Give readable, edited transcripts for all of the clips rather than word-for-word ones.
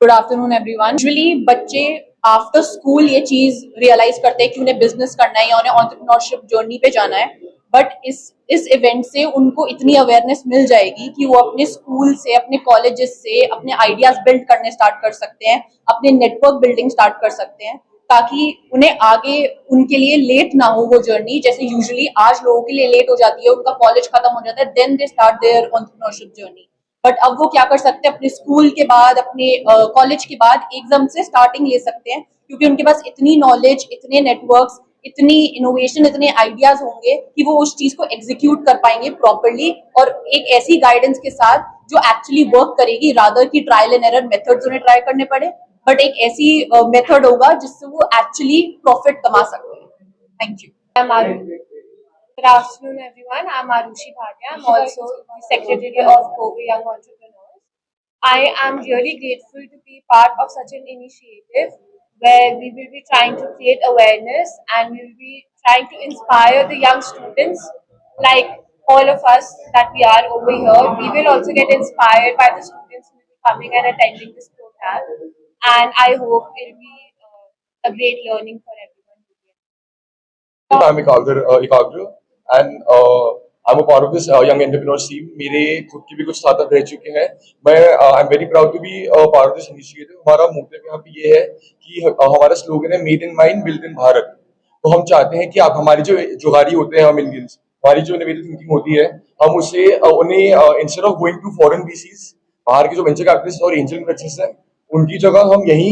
Good afternoon everyone. Usually बच्चे after school ये चीज रियलाइज करते हैं कि उन्हें बिजनेस करना है या उन्हें एंटरप्रेन्योरशिप जर्नी पे जाना है, बट इस इवेंट से उनको इतनी अवेयरनेस मिल जाएगी कि वो अपने स्कूल से, अपने कॉलेजेस से अपने आइडियाज बिल्ड करने स्टार्ट कर सकते हैं, अपने नेटवर्क बिल्डिंग स्टार्ट कर सकते हैं, ताकि उन्हें आगे उनके लिए लेट ना हो वो जर्नी। जैसे यूजुअली आज लोगों के लिए लेट हो जाती है, उनका कॉलेज खत्म हो जाता है, then they start their entrepreneurship journey. But अब वो क्या कर सकते हैं, अपने स्कूल के बाद, अपने कॉलेज के बाद एकदम से स्टार्टिंग ले सकते हैं, क्योंकि उनके पास इतनी नॉलेज, इतने नेटवर्क्स, इतनी इनोवेशन, इतने आइडियाज होंगे कि वो उस चीज को एग्जीक्यूट कर पाएंगे प्रॉपरली, और एक ऐसी गाइडेंस के साथ जो एक्चुअली वर्क करेगी, रादर की ट्रायल एंड एरर मेथड्स उन्हें ट्राई करने पड़े, बट एक ऐसी मेथड होगा जिससे वो एक्चुअली प्रॉफिट कमा सकते हैं। Thank you. Good afternoon, everyone. I'm Arushi Bhatia. I'm also the Secretary of COVE Young Entrepreneurs. I am really grateful to be part of such an initiative where we will be trying to create awareness and we will be trying to inspire the young students like all of us that we are over here. We will also get inspired by the students who will be coming and attending this program, and I hope it will be a great learning for everyone. I'm Ikagra, and I'm a part of this young entrepreneurs team. मेरे खुद की भी कुछ startup रह चुके हैं. मैं I'm very proud to be a part of this initiative. हमारा मोटिव यहाँ पे ये है कि हमारा स्लोगन है made in mind build in Bharat. तो हम चाहते हैं कि आप हमारे जो जुगारी होते हैं, हम इंडियंस, हमारी जो इनोवेटिव थिंकिंग होती है, हम उसे उन्हें instead of going to foreign VCs, बाहर के जो वेंचर कैपिटलिस्ट और एंजल इन्वेस्टर्स हैं, उनकी जगह हम यही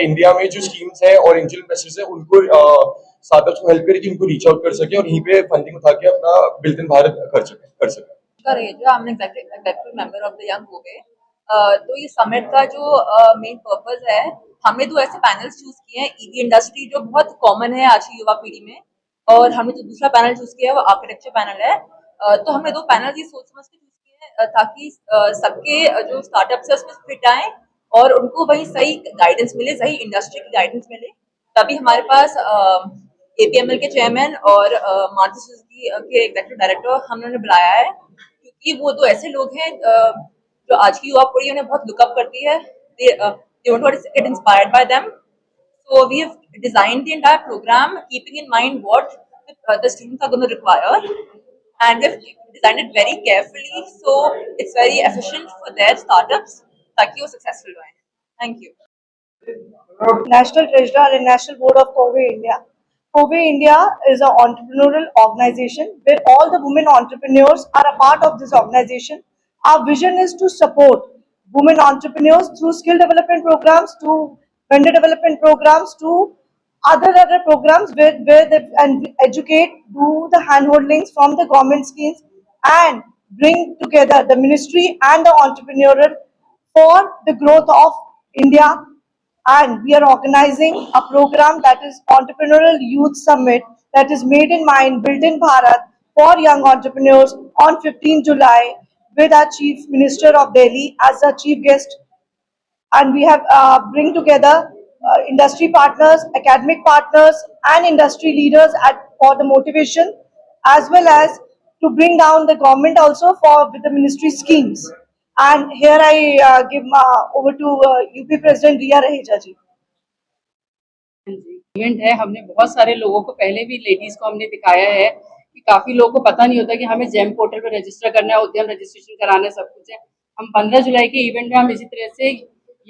इंडिया में जो स्कीम्स हैं और एंजल इन्वेस्टर्स हैं, उनको स्टार्टअप्स को हेल्प करें कि उनको रीच आउट कर सके और यहीं पे फंडिंग उठा के अपना बिल्ड इन भारत कर सके। I'm an executive member of the Young COVE. तो ये समिट का जो मेन पर्पस है, हमने दो ऐसे पैनल्स चूज किए हैं, ईवी इंडस्ट्री जो बहुत कॉमन है आज की युवा पीढ़ी में, और हमने जो दूसरा पैनल चूज किया है वो आर्किटेक्चर पैनल है। तो हमने दो पैनल ये सोच समझ के चूज किए हैं ताकि सबके जो स्टार्टअप्स है उसमें फिट आए और उनको वही सही गाइडेंस मिले, सही इंडस्ट्री की गाइडेंस मिले। तभी हमारे पास APML के चेयरमैन और मारुति सुजुकी के एग्जीक्यूटिव डायरेक्टर हमने बुलाया है, क्योंकि वो दो ऐसे लोग हैं जो आज की युवा पीढ़ी उन्हें बहुत लुकअप करती है. They want to get inspired by them. So we have designed the entire program keeping in mind what the students are going to require, and we've designed it very carefully so it's very efficient for their startups ताकि वो successful हों. Thank you. National Treasurer and National Board of COVE India. COVE India is an entrepreneurial organization where all the women entrepreneurs are a part of this organization. Our vision is to support women entrepreneurs through skill development programs, to vendor development programs, to other programs where they and educate, do the handholdings from the government schemes, and bring together the ministry and the entrepreneurial for the growth of India. And we are organizing a program that is Entrepreneurial Youth Summit, that is made in mind, built in Bharat for young entrepreneurs on 15 July with our Chief Minister of Delhi as a chief guest. And we have bring together industry partners, academic partners and industry leaders for the motivation, as well as to bring down the government also with the ministry schemes. And here I give over to UP President Riya Raheja ji. Event है, हमने बहुत सारे लोगों को, पहले भी ladies को हमने दिखाया है कि काफी लोगों को पता नहीं होता कि हमें जेम पोर्टल पर रजिस्टर करना है, उद्यम रजिस्ट्रेशन कराना है, सब कुछ है। हम 15 जुलाई के इवेंट में हम इसी तरह से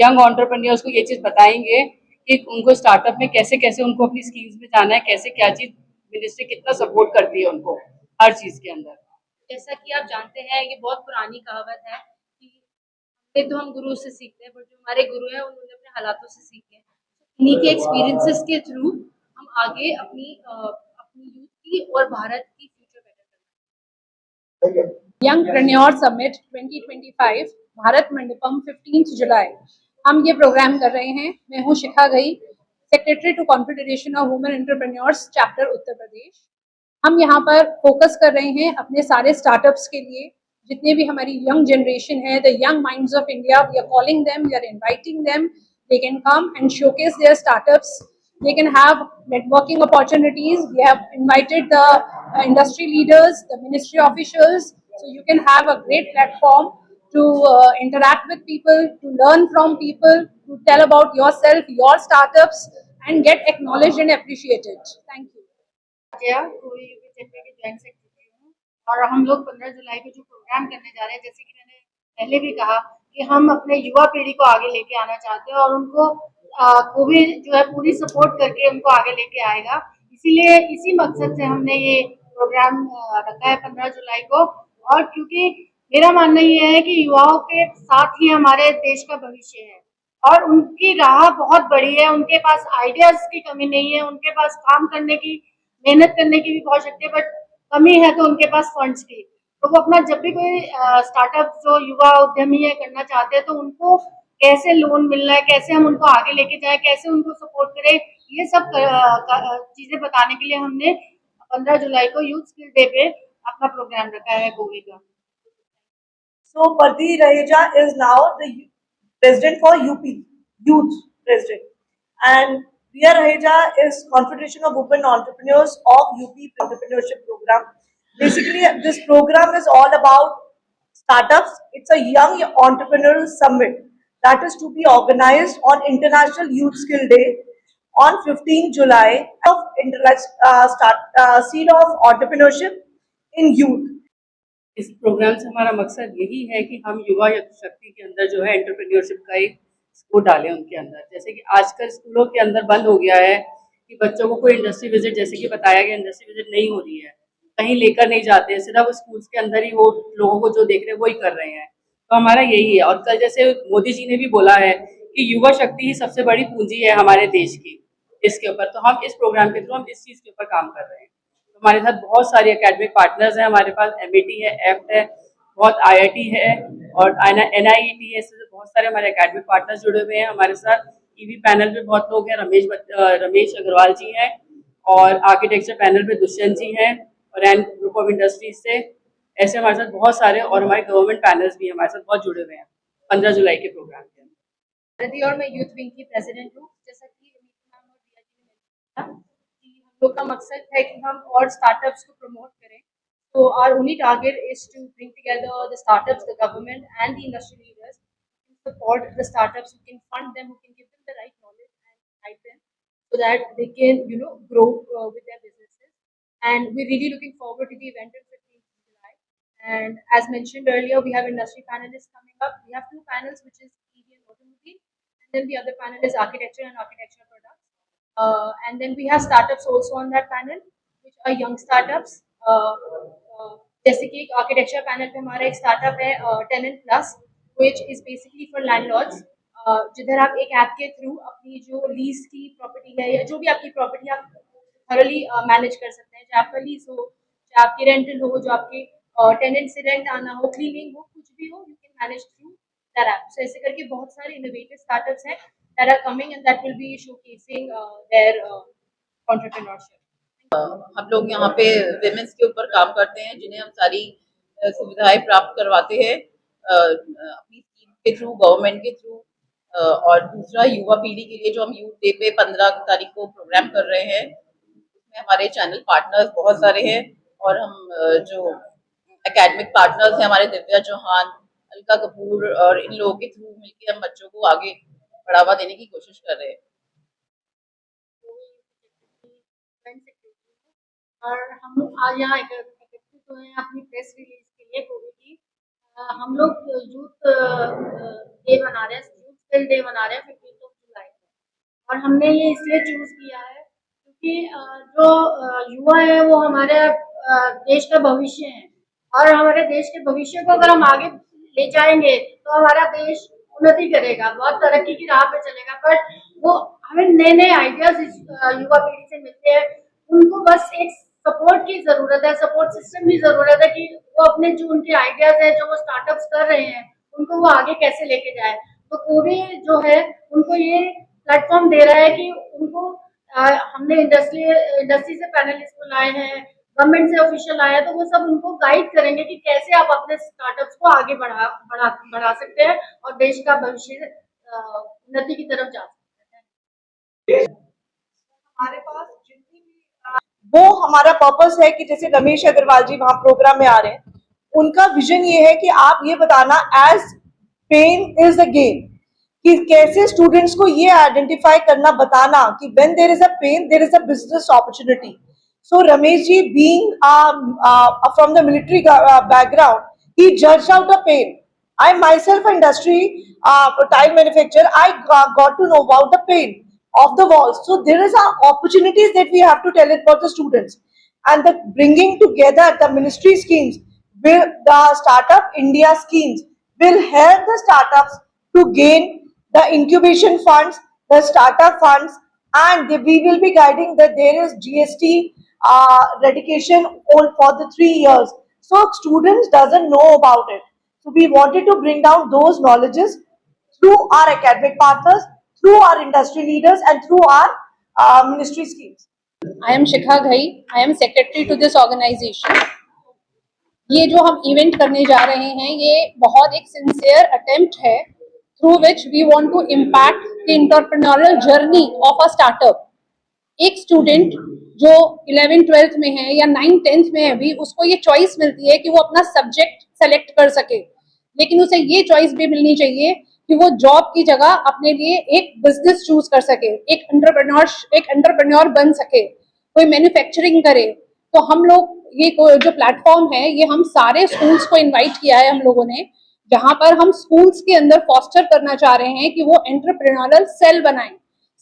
यंग एंटरप्रेन्योर्स को ये चीज बताएंगे कि उनको स्टार्टअप में कैसे कैसे उनको अपनी स्कीम्स में जाना है, कैसे क्या चीज मिनिस्ट्री कितना सपोर्ट करती है उनको हर चीज के अंदर। जैसा कि आप जानते हैं, ये बहुत पुरानी कहावत है कि तो हम गुरु से सीखते हैं, बट जो हमारे गुरु हैं उन्होंने अपने हालातों से सीखे हैं। इन्हीं के एक्सपीरियंसेस के थ्रू हम आगे अपनी यूथ की और भारत की फ्यूचर बेटर करेंगे। यंगप्रेन्योर समिट 2025 भारत मंडपम 15 जुलाई हम ये प्रोग्राम कर रहे हैं। मैं हूँ Shikha Gai, secretary to confederation of women entrepreneurs chapter Uttar Pradesh. हम यहाँ पर फोकस कर रहे हैं अपने सारे स्टार्टअप्स के लिए, जितने भी हमारी यंग जनरेशन है, the young minds of India, we are calling them, we are inviting them, they can come and showcase their startups, they can have networking opportunities. We have invited the industry leaders, the ministry officials, so you can have a great platform to interact with people, to learn from people, to tell about yourself, your startups, and get acknowledged and appreciated. Thank you. गया कोई BJP की joint secretary हूँ और हम लोग 15 जुलाई को जो programme करने जा रहे हैं, जैसे कि मैंने पहले भी कहा कि हम अपने युवा पीढ़ी को आगे लेके आना चाहते हैं और उनको कोविड जो है पूरी सपोर्ट करके उनको आगे लेके आएगा। इसीलिए इसी मकसद से हमने ये प्रोग्राम रखा है 15 जुलाई को। और क्योंकि मेरा मानना ये है कि युवाओं के साथ ही हमारे देश का भविष्य है और उनकी राह बहुत बड़ी है, उनके पास आइडियाज की कमी नहीं है, उनके पास काम करने की मेहनत करने की भी बहुत शक्ति है, बट कमी है तो उनके पास फंड्स की। तो वो अपना जब भी कोई स्टार्टअप जो युवा उद्यमी है करना चाहते हैं तो उनको कैसे लोन मिल रहा है, कैसे हम उनको आगे लेके जाए, कैसे उनको सपोर्ट करें, ये सब चीजें बताने के लिए हमने 15 जुलाई को यूथ स्किल डे पे अपना प्रोग्राम रखा है गोवी का। So Pardi Raheja is now the president for UP, youth president. And Priya Raheja is Confederation of Women Entrepreneurs of UP Entrepreneurship Program. Basically, this program is all about startups. It's a young entrepreneurial summit that is to be organized on International Youth Skill Day on 15 July of seed of entrepreneurship in youth. इस programme से हमारा मकसद यही है कि हम युवा शक्ति के अंदर जो है एंटरप्रेन्योरशिप का एक वो डालें उनके अंदर। जैसे कि आजकल स्कूलों के अंदर बंद हो गया है कि बच्चों को कोई इंडस्ट्री विजिट, जैसे कि बताया गया, इंडस्ट्री विजिट नहीं हो रही है, कहीं लेकर नहीं जाते हैं, सिर्फ स्कूल्स के अंदर ही वो लोगों को जो देख रहे हैं वही कर रहे हैं। तो हमारा यही है। और कल जैसे मोदी जी ने भी बोला है कि युवा शक्ति ही सबसे बड़ी पूंजी है हमारे देश की, इसके ऊपर तो हम इस प्रोग्राम के थ्रू हम इस चीज़ के ऊपर काम कर रहे हैं। हमारे साथ बहुत सारे एकेडमिक पार्टनर्स हैं, हमारे पास MIT है, एफ्ट है, बहुत IIT है और NIET है, इससे बहुत सारे हमारे एकेडमिक पार्टनर्स जुड़े हुए हैं हमारे साथ। EV पैनल पे बहुत लोग हैं, रमेश अग्रवाल जी हैं और आर्किटेक्चर पैनल पे दुष्यंत जी हैं और एंड ग्रुप ऑफ इंडस्ट्रीज से ऐसे हमारे साथ बहुत सारे और हमारे गवर्नमेंट पैनल्स भी हमारे साथ बहुत जुड़े हुए हैं 15 जुलाई के प्रोग्राम के अंदर। और मैं यूथ विंग की प्रेसिडेंट हूँ। जैसा कि मैम और दिया जी ने बताया कि हम लोग का मकसद है कि हम और स्टार्टअप्स को प्रमोट करें। तो our only target is to bring together the startups, the government and the industry leaders to support the startups, who can fund them, who can give them the right knowledge and guide them so that they can, grow with their businesses. And we're really looking forward to the event on 15th July. And as mentioned earlier, we have industry panelists coming up. We have two panels, which is EV and automobile, and then the other panel is architecture and architectural products. And then we have startups also on that panel, which are young startups. जैसे कि architecture panel पे हमारा एक startup है Tenant Plus, which is basically for landlords, जिधर आप एक app के थ्रू अपनी जो लीज की प्रॉपर्टी है या जो भी आपकी प्रॉपर्टी आप थॉरली मैनेज कर सकते हैं, चाहे आपका लीज हो, चाहे आपकी रेंटल हो, जो आपके टेनेंट से रेंट आना हो, क्लीनिंग हो, कुछ भी हो, you can manage through that app. So ऐसे करके बहुत सारे इनोवेटिव स्टार्टअप्स हैं that are coming and that will be showcasing their entrepreneurship. हम लोग यहाँ पे विमेंस के ऊपर काम करते हैं, जिन्हें हम सारी सुविधाएं प्राप्त करवाते हैं अपनी स्कीम के थ्रू, गवर्नमेंट के थ्रू। और दूसरा युवा पीढ़ी के लिए जो हम यूथ डे पे 15 तारीख को प्रोग्राम कर रहे हैं, उसमें हमारे चैनल पार्टनर्स बहुत सारे हैं और हम जो एकेडमिक पार्टनर्स हैं हमारे दिव्या चौहान, अलका कपूर और इन लोगों के थ्रू मिलकर हम बच्चों को आगे बढ़ावा देने की कोशिश कर रहे हैं। और हम आज यहाँ एकत्रित हुए हैं अपनी प्रेस रिलीज के लिए कोविड की। हम लोग यूथ डे मना रहे हैं, यूथ स्किल डे मना रहे हैं 15 जुलाई को। और हमने ये इसलिए चूज किया है क्योंकि जो युवा है वो हमारे देश का भविष्य है और हमारे देश के भविष्य को अगर हम आगे ले जाएंगे तो हमारा देश उन्नति करेगा, बहुत तरक्की की राह पे चलेगा। बट वो हमें नए नए आइडियाज युवा पीढ़ी से मिलते हैं, उनको बस एक सपोर्ट की जरूरत है, सपोर्ट सिस्टम की जरूरत है कि वो अपने जो उनके आइडियाज है, जो वो स्टार्टअप्स कर रहे हैं, उनको वो आगे कैसे लेके जाए। तो कोविड जो है उनको ये प्लेटफॉर्म दे रहा है कि उनको हमने इंडस्ट्री से पैनलिस्ट बुलाए हैं, गवर्नमेंट से ऑफिशियल आए हैं, तो वो सब उनको गाइड करेंगे कि कैसे आप अपने स्टार्टअप्स को आगे बढ़ा सकते हैं और देश का भविष्य उन्नति की तरफ जा सकते हैं। हमारे पास जितनी भी वो हमारा पर्पस है कि जैसे रमेश अग्रवाल जी वहाँ प्रोग्राम में आ रहे हैं, उनका विजन ये है कि आप ये बताना as pain is the gain, कि कैसे स्टूडेंट्स को ये आइडेंटिफाई करना, बताना कि when there is a pain there is a business opportunity. So Ramesh ji, being from the military background, he judged out the pain. I myself, industry tile manufacturer, I got to know about the pain of the walls. So there is opportunities that we have to tell it for the students, and the bringing together the ministry schemes, will the Startup India schemes will help the startups to gain the incubation funds, the startup funds, and we will be guiding that there is GST dedication all for the 3 years. So students doesn't know about it. So we wanted to bring down those knowledges through our academic partners, through our industry leaders, and through our ministry schemes. I am Shikha Ghai. I am secretary to this organization. ये जो हम event करने जा रहे हैं, ये बहुत एक सिंसियर अटेम्प्ट है through which we want to impact the entrepreneurial journey of a startup. एक स्टूडेंट जो 11th-12th में है या 9th-10th में है, भी उसको ये चॉइस मिलती है कि वो अपना सब्जेक्ट सेलेक्ट कर सके, लेकिन उसे ये चॉइस भी मिलनी चाहिए कि वो जॉब की जगह अपने लिए एक बिजनेस चूज कर सके, एक एंटरप्रेन्योर बन सके, कोई मैन्युफैक्चरिंग करे. तो हम लोग ये जो प्लेटफॉर्म है, ये हम सारे स्कूल्स को इनवाइट किया है हम लोगों ने, जहां पर हम स्कूल्स के अंदर फॉस्टर करना चाह रहे हैं कि वो एंटरप्रेन्योरल सेल बनाएं,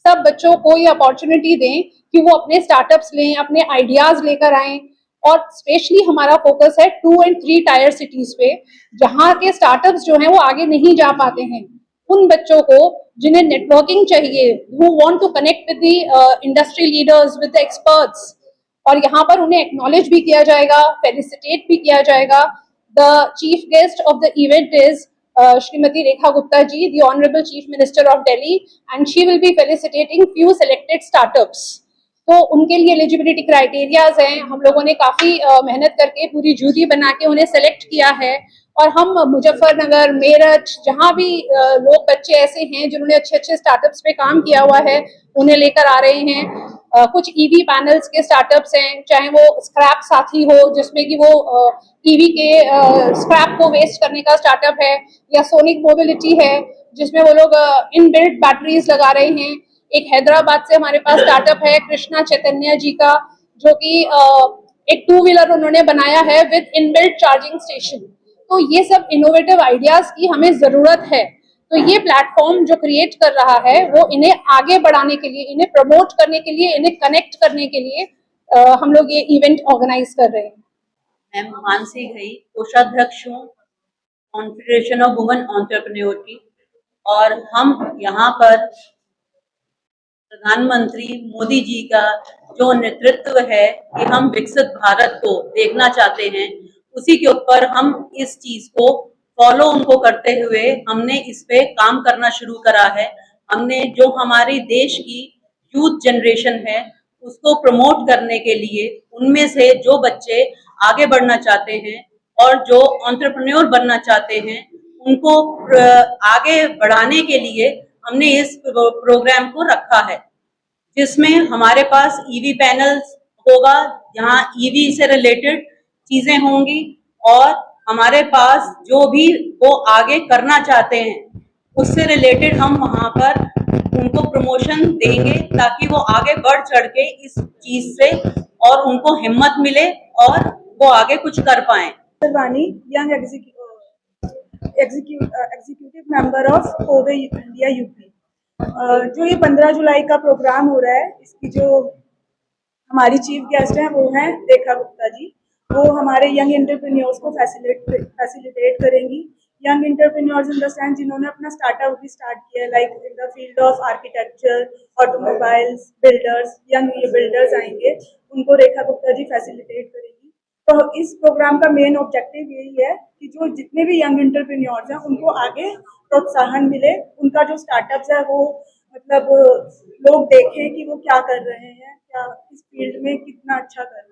सब बच्चों को ये अपॉर्चुनिटी दें कि वो अपने स्टार्टअप्स लें, अपने आइडियाज लेकर आएं. और स्पेशली हमारा फोकस है 2 and 3 टायर सिटीज पे, जहाँ के स्टार्टअप्स जो हैं वो आगे नहीं जा पाते हैं. उन बच्चों को जिन्हें नेटवर्किंग चाहिए, who want to connect with the industry leaders, with the experts, और यहाँ पर उन्हें एक्नॉलेज भी किया जाएगा, फेलिसिटेट भी किया जाएगा. The chief guest of the event is Shrimati Rekha Gupta ji, the Honorable Chief Minister of Delhi, and she will be felicitating few selected startups. तो उनके लिए एलिजिबिलिटी क्राइटेरियाज हैं. हम लोगों ने काफी मेहनत करके पूरी जूरी बना के उन्हें सेलेक्ट किया है, और हम मुजफ्फरनगर, मेरठ, जहाँ भी लोग बच्चे ऐसे हैं जिन्होंने अच्छे अच्छे स्टार्टअप्स पे काम किया हुआ है, उन्हें लेकर आ रहे हैं. कुछ ईवी पैनल्स के स्टार्टअप्स हैं, चाहे वो स्क्रैप साथी हो जिसमें कि वो ईवी के स्क्रैप को वेस्ट करने का स्टार्टअप है, या सोनिक मोबिलिटी है जिसमें वो लोग इनबिल्ट बैटरीज लगा रहे हैं. एक हैदराबाद से हमारे पास स्टार्टअप है कृष्णा चैतन्य जी का, जो कि एक 2-wheeler उन्होंने बनाया है विद इनबिल्ट चार्जिंग स्टेशन. तो ये सब इनोवेटिव आइडियाज की हमें जरूरत है. तो ये प्लेटफॉर्म जो क्रिएट कर रहा है, वो इन्हें आगे बढ़ाने के लिए, इन्हें प्रमोट करने के लिए, इन्हें कनेक्ट करने के लिए हम लोग ये इवेंट ऑर्गेनाइज कर रहे हैं. मैं मानसी घई, कोषाध्यक्ष हूँ कॉन्फेडरेशन ऑफ वुमेन एंटरप्रेन्योर की, और हम यहाँ पर प्रधानमंत्री मोदी जी का जो नेतृत्व है कि हम विकसित भारत को देखना चाहते हैं, उसी के ऊपर हम इस चीज को फॉलो उनको करते हुए हमने इस पे काम करना शुरू करा है. हमने जो हमारे देश की यूथ जनरेशन है उसको प्रमोट करने के लिए, उनमें से जो बच्चे आगे बढ़ना चाहते हैं और जो एंटरप्रेन्योर बनना चाहते हैं, उनको आगे बढ़ाने के लिए हमने इस प्रोग्राम को रखा है, जिसमें हमारे पास ईवी पैनल्स होगा, जहां ईवी से रिलेटेड चीजें होंगी, और हमारे पास जो भी वो आगे करना चाहते हैं उससे रिलेटेड हम वहां पर उनको प्रमोशन देंगे, ताकि वो आगे बढ़ चढ़ के इस चीज से और उनको हिम्मत मिले और वो आगे कुछ कर पाए. Sarwani, young executive member of कोवे इंडिया यूपी. जो ये 15 जुलाई का प्रोग्राम हो रहा है, इसकी जो हमारी चीफ गेस्ट हैं वो हैं रेखा गुप्ता जी. वो हमारे यंग एंटरप्रेन्योर्स को फैसिलिटेट करेंगी. Young entrepreneurs in the sense जिन्होंने अपना स्टार्टअप भी स्टार्ट किया है, like in the field of architecture, automobiles, builders, young ये बिल्डर्स आएंगे, उनको रेखा गुप्ता जी फैसिलिटेट करेंगी. तो इस प्रोग्राम का मेन ऑब्जेक्टिव यही है कि जो जितने भी यंग एंटरप्रेन्योर्स हैं उनको आगे प्रोत्साहन मिले, उनका जो स्टार्टअप्स है वो मतलब लोग देखें कि वो क्या कर रहे हैं, क्या इस फील्ड में कितना अच्छा कर रहे हैं.